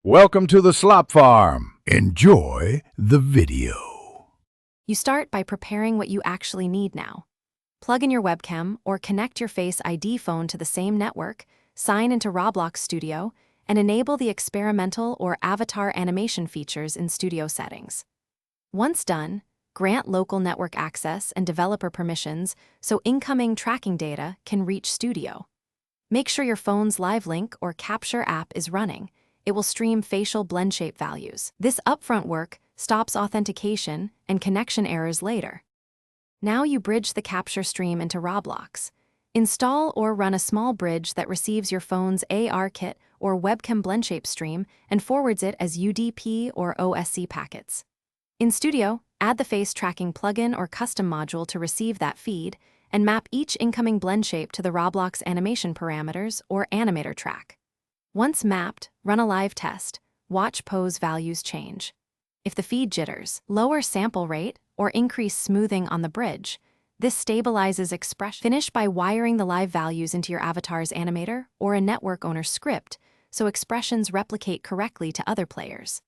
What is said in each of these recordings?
Welcome to the Slop Farm. Enjoy the video. You start by preparing what you actually need now. Plug in your webcam or connect your Face ID phone to the same network, sign into Roblox Studio, and enable the experimental or avatar animation features in Studio settings. Once done, grant local network access and developer permissions so incoming tracking data can reach Studio. Make sure your phone's Live Link or Capture app is running. It will stream facial blend shape values. This upfront work stops authentication and connection errors later. Now you bridge the capture stream into Roblox. Install or run a small bridge that receives your phone's AR kit or webcam blend shape stream and forwards it as UDP or OSC packets. In Studio, add the face tracking plugin or custom module to receive that feed and map each incoming blend shape to the Roblox animation parameters or animator track. Once mapped, run a live test. Watch pose values change. If the feed jitters, lower sample rate, or increase smoothing on the bridge, this stabilizes expression. Finish by wiring the live values into your avatar's animator or a network owner script so expressions replicate correctly to other players.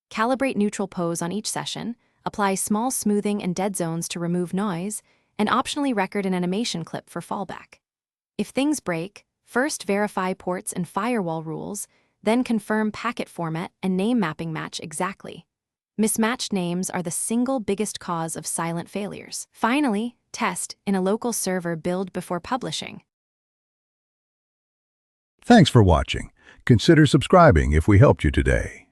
Calibrate neutral pose on each session, apply small smoothing and dead zones to remove noise, and optionally record an animation clip for fallback. If things break, first verify ports and firewall rules, then confirm packet format and name mapping match exactly. Mismatched names are the single biggest cause of silent failures. Finally, test in a local server build before publishing. Thanks for watching. Consider subscribing if we helped you today.